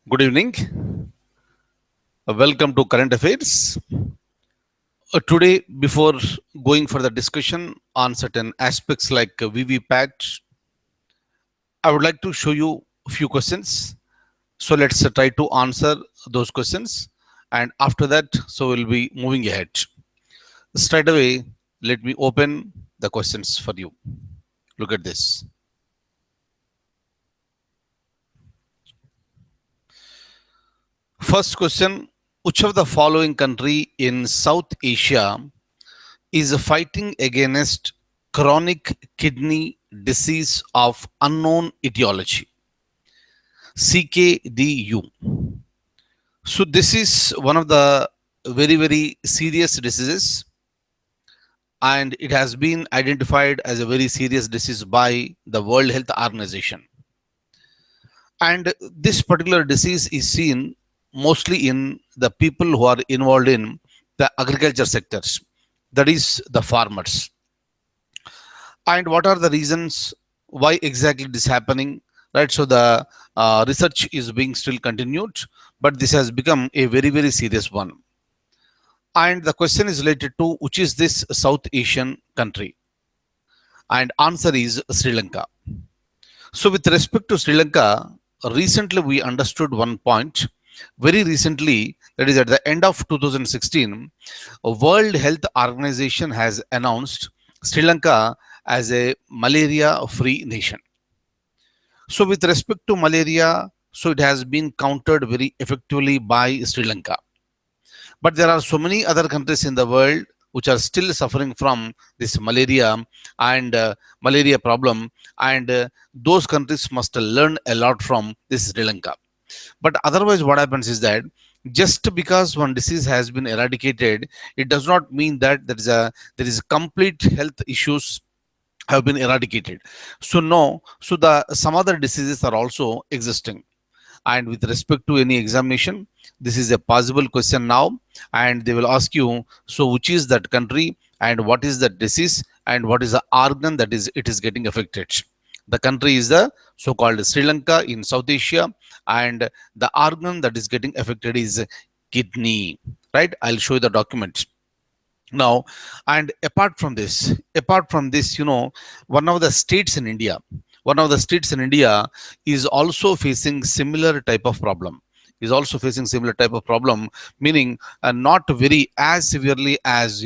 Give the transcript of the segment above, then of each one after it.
Good evening. Welcome to Current Affairs. Today, before going for the discussion on certain aspects like VVPAT, I would like to show you a few questions. So let's try to answer those questions. And after that, so we'll be moving ahead. Straight away, let me open the questions for you. Look at this. First question, which of the following country in South Asia is fighting against chronic kidney disease of unknown etiology, CKDu? So this is one of the very serious diseases, and it has been identified as a very serious disease by the World Health Organization. And this particular disease is seen mostly in the people who are involved in the agriculture sectors, that is the farmers. And what are the reasons why exactly this is happening, right? So the research is being still continued, but this has become a very serious one. And the question is related to which is this South Asian country, and answer is Sri Lanka. So with respect to Sri Lanka, recently we understood one point. Very recently, that is at the end of 2016, a World Health Organization has announced Sri Lanka as a malaria-free nation. So with respect to malaria, so it has been countered very effectively by Sri Lanka. But there are so many other countries in the world which are still suffering from this malaria and malaria problem, and those countries must learn a lot from this Sri Lanka. But otherwise, what happens is that just because one disease has been eradicated, it does not mean that there is complete health issues have been eradicated. So no, so the some other diseases are also existing. And with respect to any examination, this is a possible question now, and they will ask you, so which is that country and what is the disease and what is the organ that is it is getting affected. The country is the so-called Sri Lanka in South Asia, and the organ that is getting affected is kidney, right? I'll show you the document now. And apart from this, one of the states in India, is also facing similar type of problem, meaning not very as severely as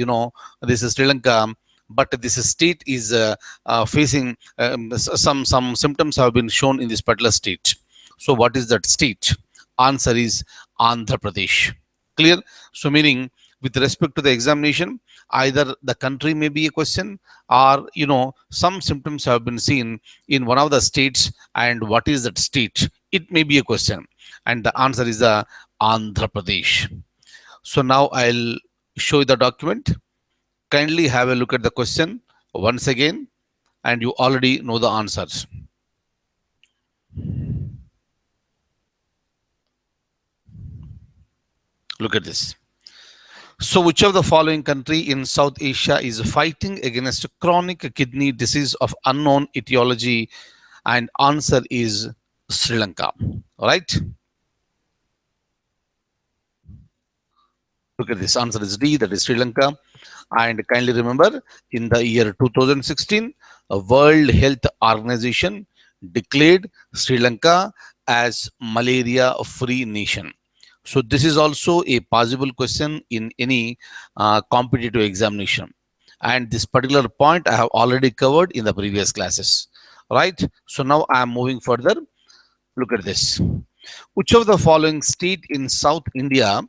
this is Sri Lanka, but this state is facing some symptoms have been shown in this particular state. So what is that state? Answer is Andhra Pradesh. Clear? So meaning, with respect to the examination, either the country may be a question, or some symptoms have been seen in one of the states, and what is that state, it may be a question, and the answer is the Andhra Pradesh. So now I'll show you the document. Kindly have a look at the question once again, and you already know the answers. Look at this. So which of the following country in South Asia is fighting against chronic kidney disease of unknown etiology? And answer is Sri Lanka. All right. Look at this. Answer is D, that is Sri Lanka. And kindly remember, in the year 2016, a World Health Organization declared Sri Lanka as malaria-free nation. So this is also a possible question in any competitive examination. And this particular point I have already covered in the previous classes. Right? So now I am moving further. Look at this. Which of the following state in South India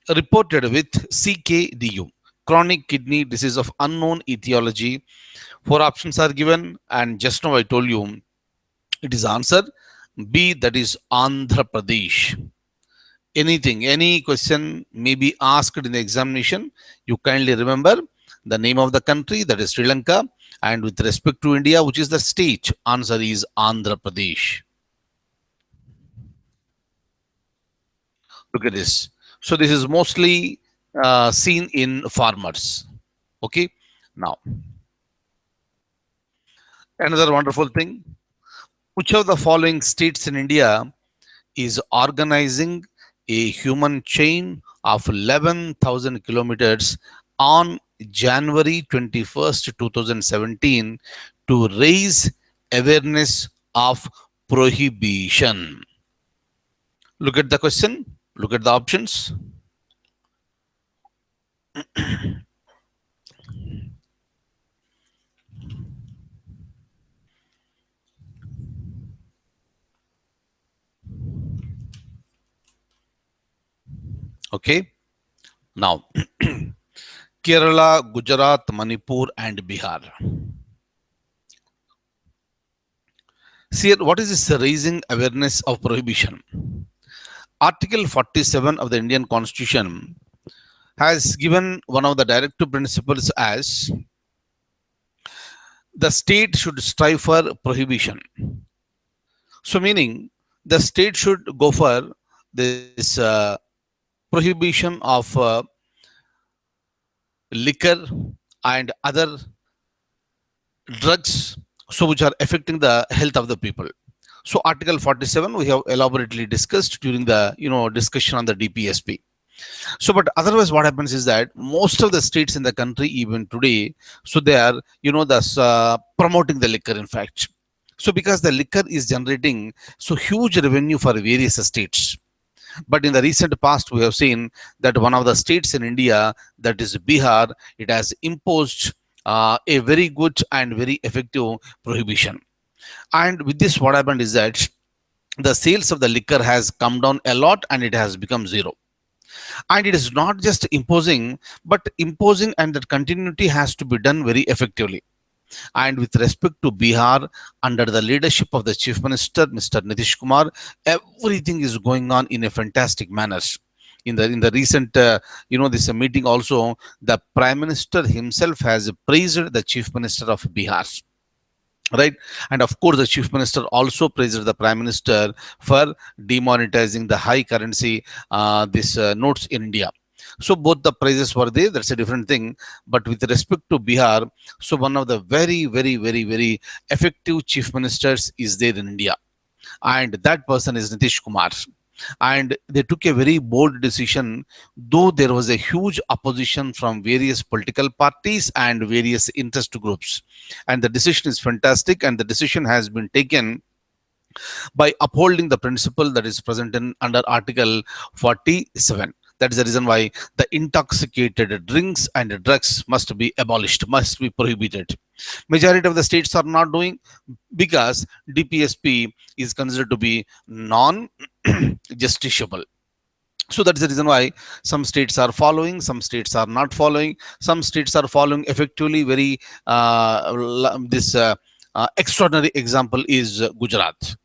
reported with CKDu, chronic kidney disease of unknown etiology? Four options are given, and just now I told you it is answer B, that is Andhra Pradesh. Any question may be asked in the examination. You kindly remember the name of the country, that is Sri Lanka, and with respect to India, which is the state, answer is Andhra Pradesh. Look at this. So this is mostly seen in farmers. Okay. Now, Another wonderful thing, which of the following states in India is organizing a human chain of 11,000 kilometers on January 21st, 2017 to raise awareness of prohibition? Look at the question, look at the options. Okay, now Kerala, Gujarat, Manipur, and Bihar. See, what is this raising awareness of prohibition? Article 47 of the Indian Constitution has given one of the directive principles as the state should strive for prohibition. So, meaning the state should go for this prohibition of liquor and other drugs, so which are affecting the health of the people. So, Article 47 we have elaborately discussed during the discussion on the DPSP. So, but otherwise, what happens is that most of the states in the country, even today, so they are, thus promoting the liquor. In fact, so because the liquor is generating so huge revenue for various states. But in the recent past, we have seen that one of the states in India, that is Bihar, it has imposed a very good and very effective prohibition. And with this, what happened is that the sales of the liquor has come down a lot and it has become zero. And it is not just imposing, but imposing and that continuity has to be done very effectively. And with respect to Bihar, under the leadership of the Chief Minister, Mr. Nitish Kumar, everything is going on in a fantastic manner. In the recent this meeting also, the Prime Minister himself has praised the Chief Minister of Bihar, right? And of course the Chief Minister also praised the Prime Minister for demonetizing the high currency this notes in India. So both the praises were there, that's a different thing. But with respect to Bihar, so one of the very very very very effective chief ministers is there in India, and that person is Nitish Kumar. And they took a very bold decision, though there was a huge opposition from various political parties and various interest groups. And the decision is fantastic, and the decision has been taken by upholding the principle that is present in under Article 47. That is the reason why the intoxicated drinks and drugs must be abolished, must be prohibited. Majority of the states are not doing, because DPSP is considered to be non-justiciable. So that's the reason why some states are following, some states are not following. Some states are following effectively. Very this extraordinary example is Gujarat.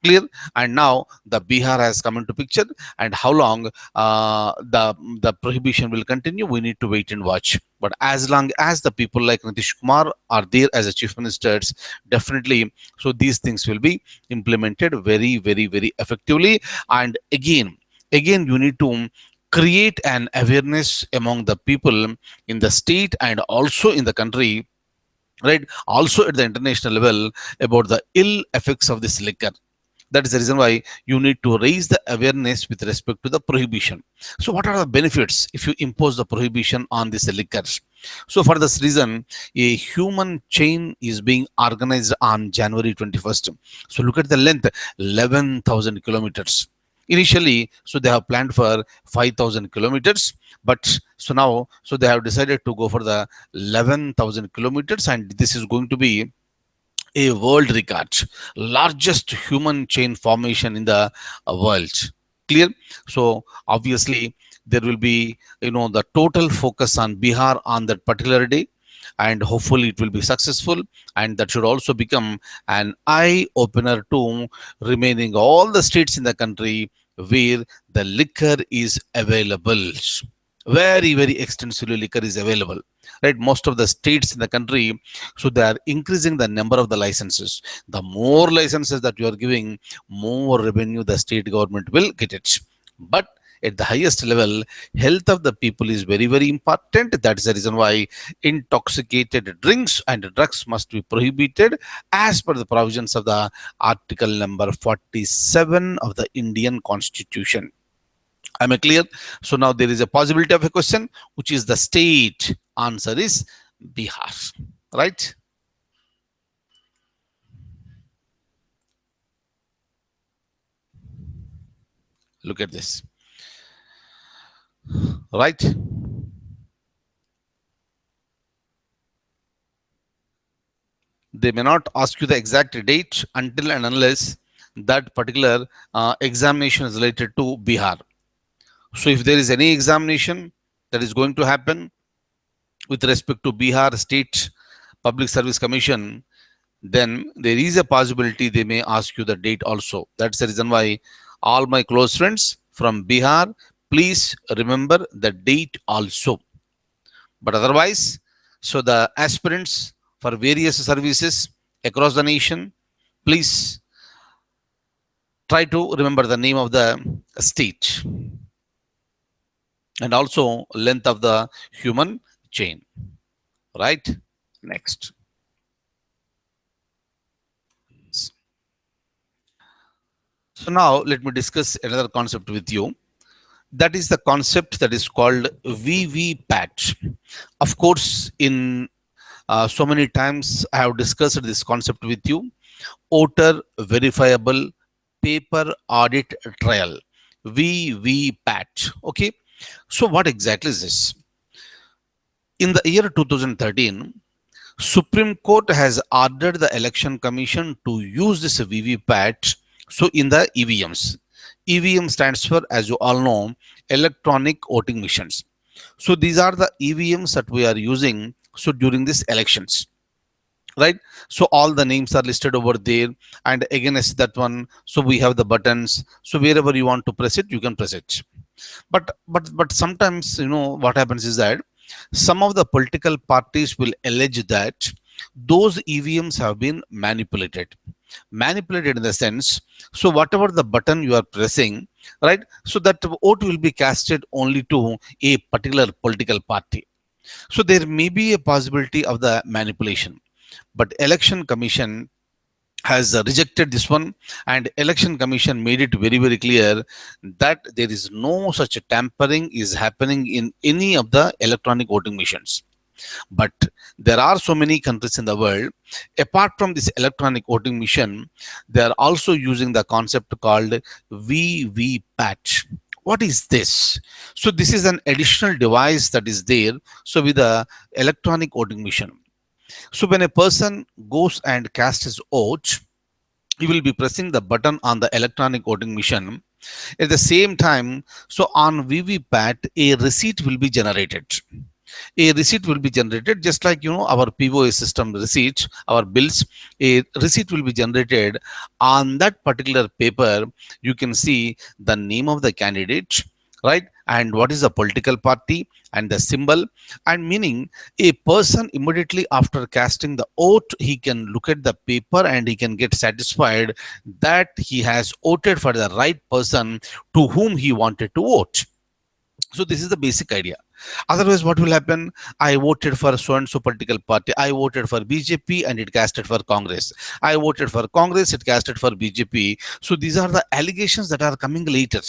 Clear. And now the Bihar has come into picture, and how long the prohibition will continue, we need to wait and watch. But as long as the people like Nitish Kumar are there as a chief ministers, definitely, so these things will be implemented very very very effectively. And again you need to create an awareness among the people in the state and also in the country, right, also at the international level, about the ill effects of this liquor. That is the reason why you need to raise the awareness with respect to the prohibition. So what are the benefits if you impose the prohibition on this liquors? So for this reason, a human chain is being organized on January 21st. So look at the length, 11,000 kilometers. Initially, so they have planned for 5,000 kilometers, but so now, so they have decided to go for the 11,000 kilometers, and this is going to be a world record, largest human chain formation in the world. Clear. So obviously there will be the total focus on Bihar on that particular day, and hopefully it will be successful, and that should also become an eye opener to remaining all the states in the country where the liquor is available. Very very extensively liquor is available, right? Most of the states in the country, so they are increasing the number of the licenses. The more licenses that you are giving, more revenue the state government will get it. But at the highest level, health of the people is very, very important. That is the reason why intoxicated drinks and drugs must be prohibited as per the provisions of the Article number 47 of the Indian Constitution. Am I clear? So now there is a possibility of a question, which is the state. Answer is Bihar. Right? Look at this. Right? They may not ask you the exact date until and unless that particular examination is related to Bihar. So if there is any examination that is going to happen with respect to Bihar State Public Service Commission, then there is a possibility they may ask you the date also. That's the reason why all my close friends from Bihar, please remember the date also. But otherwise, so the aspirants for various services across the nation, please try to remember the name of the state and also length of the human chain. Right? Next. So now let me discuss another concept with you. That is the concept that is called VVPAT. Of course, in so many times I have discussed this concept with you. Voter Verifiable Paper Audit Trail. VVPAT. Okay. So what exactly is this? In the year 2013, Supreme Court has ordered the Election Commission to use this VVPAT. So in the EVMs, EVM stands for, as you all know, electronic voting machines. So these are the EVMs that we are using. So during these elections, right? So all the names are listed over there, and against that one, so we have the buttons. So wherever you want to press it, you can press it. But sometimes, you know, what happens is that some of the political parties will allege that those EVMs have been manipulated. Manipulated in the sense, so whatever the button you are pressing, right? So that vote will be casted only to a particular political party. So there may be a possibility of the manipulation, but Election Commission has rejected this one, and Election Commission made it very, very clear that there is no such tampering is happening in any of the electronic voting machines. But there are so many countries in the world, apart from this electronic voting machine, they are also using the concept called VVPAT. What is this? So this is an additional device that is there. So with the electronic voting machine. So when a person goes and casts his vote, he will be pressing the button on the electronic voting machine. At the same time, so on VVPAT, a receipt will be generated. A receipt will be generated just like, you know, our POS system receipts, our bills. A receipt will be generated. On that particular paper, you can see the name of the candidate, right? And what is the political party and the symbol, and meaning a person immediately after casting the vote, he can look at the paper and he can get satisfied that he has voted for the right person to whom he wanted to vote. So this is the basic idea. Otherwise, what will happen? I voted for so and so political party. I voted for BJP and it casted for Congress. I voted for Congress, it casted for BJP. So these are the allegations that are coming later.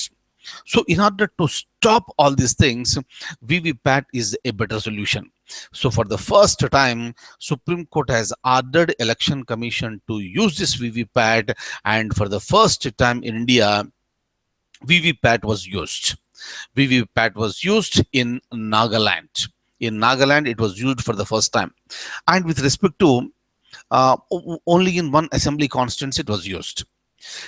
So in order to stop all these things, VVPAT is a better solution. So for the first time, Supreme Court has ordered Election Commission to use this VVPAT, and for the first time in India, VVPAT was used. VVPAT was used in Nagaland. In Nagaland, it was used for the first time. And with respect to only in one assembly constituency, it was used.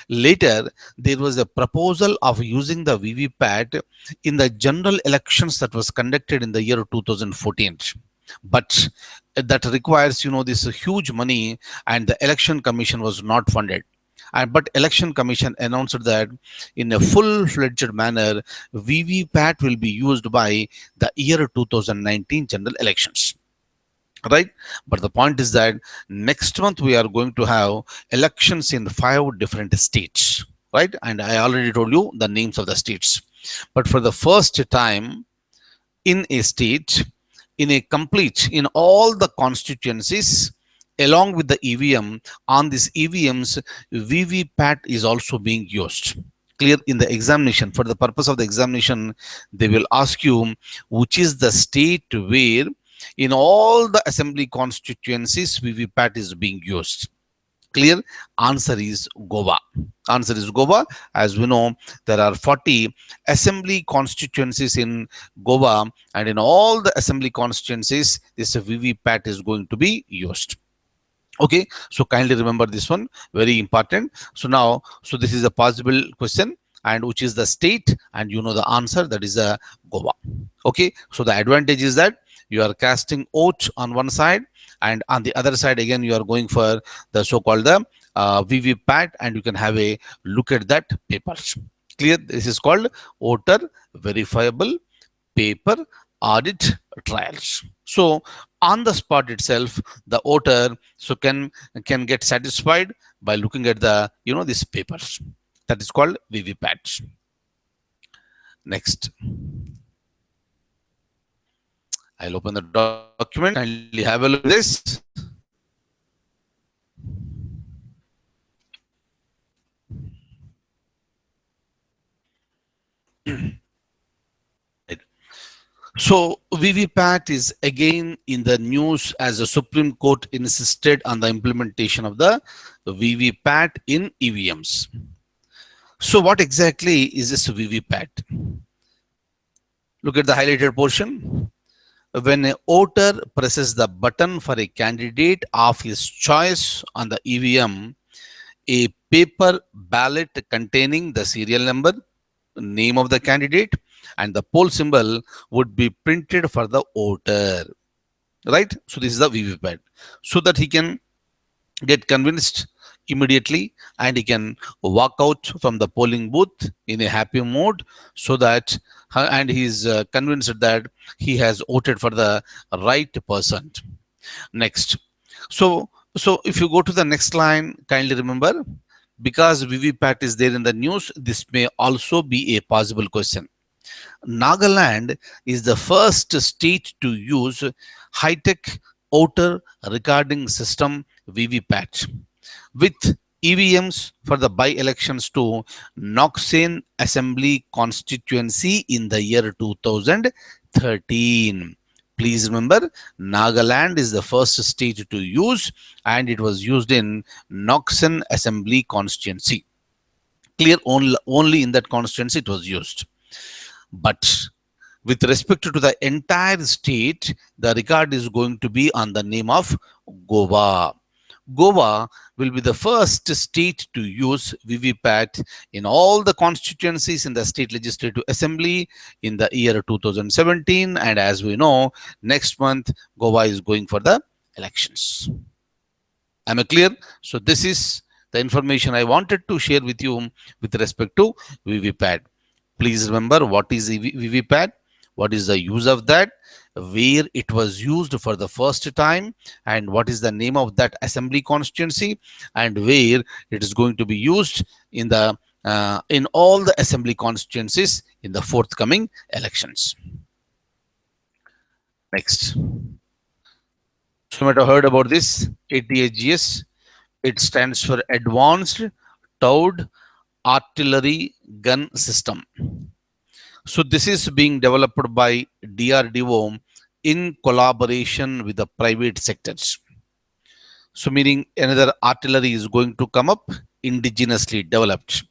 Later, there was a proposal of using the VVPAT in the general elections that was conducted in the year 2014. But that requires, you know, this huge money, and the Election Commission was not funded. But Election Commission announced that in a full-fledged manner, VVPAT will be used by the year 2019 general elections. Right? But the point is that next month we are going to have elections in 5 different states. Right? And I already told you the names of the states. But for the first time in a state, in a complete, in all the constituencies, along with the EVM, on these EVMs, VVPAT is also being used. Clear? In the examination, for the purpose of the examination, they will ask you which is the state where in all the assembly constituencies VVPAT is being used. Clear? Answer is Goa. Answer is Goa. As we know, there are 40 assembly constituencies in Goa, and in all the assembly constituencies, this VVPAT is going to be used. Okay, so kindly remember this one, very important. So now, so this is a possible question, and which is the state, and you know the answer, that is a Goa. Okay, so the advantage is that you are casting vote on one side, and on the other side again you are going for the so-called the VVPAT, and you can have a look at that papers. Clear? This is called voter verifiable paper audit trials. So on the spot itself, the voter so can get satisfied by looking at the these papers. That is called VVPAT. Next, I'll open the document. Kindly have a look at this. So VVPAT is again in the news as the Supreme Court insisted on the implementation of the VVPAT in EVMs. So what exactly is this VVPAT? Look at the highlighted portion. When a voter presses the button for a candidate of his choice on the EVM, a paper ballot containing the serial number, name of the candidate, and the poll symbol would be printed for the voter. Right? So this is the VVPAT. So that he can get convinced immediately and he can walk out from the polling booth in a happy mood, so that and he is convinced that he has voted for the right person. Next, so if you go to the next line, kindly remember, because VVPAT is there in the news, this may also be a possible question. Nagaland is the first state to use high-tech voter recording system VVPAT with EVMs for the by-elections to Noksen Assembly constituency in the year 2013. Please remember, Nagaland is the first state to use, and it was used in Noksen Assembly constituency. Clear? Only in that constituency it was used. But with respect to the entire state, the record is going to be on the name of Goa. Goa will be the first state to use VVPAT in all the constituencies in the State Legislative Assembly in the year 2017. And as we know, next month, Goa is going for the elections. Am I clear? So this is the information I wanted to share with you with respect to VVPAT. Please remember what is VVPAT, what is the use of that, where it was used for the first time, and what is the name of that assembly constituency, and where it is going to be used in the in all the assembly constituencies in the forthcoming elections. Next, so you might have heard about this ATAGS. It stands for Advanced Towed Artillery Gun System. So this is being developed by DRDO in collaboration with the private sectors. So meaning another artillery is going to come up indigenously developed.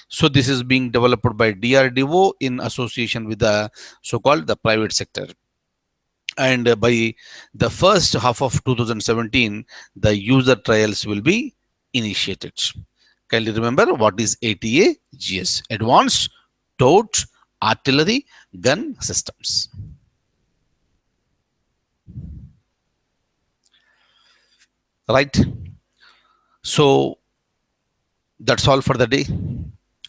So this is being developed by DRDO in association with the so-called the private sector. And by the first half of 2017, the user trials will be initiated. Can you remember what is ATAGS? Advanced Towed Artillery Gun Systems. Right? So that's all for the day.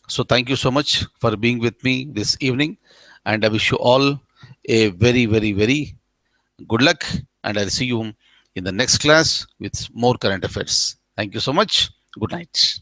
So thank you so much for being with me this evening, and I wish you all a very, very, very good luck, and I'll see you in the next class with more current affairs. Thank you so much. Good night.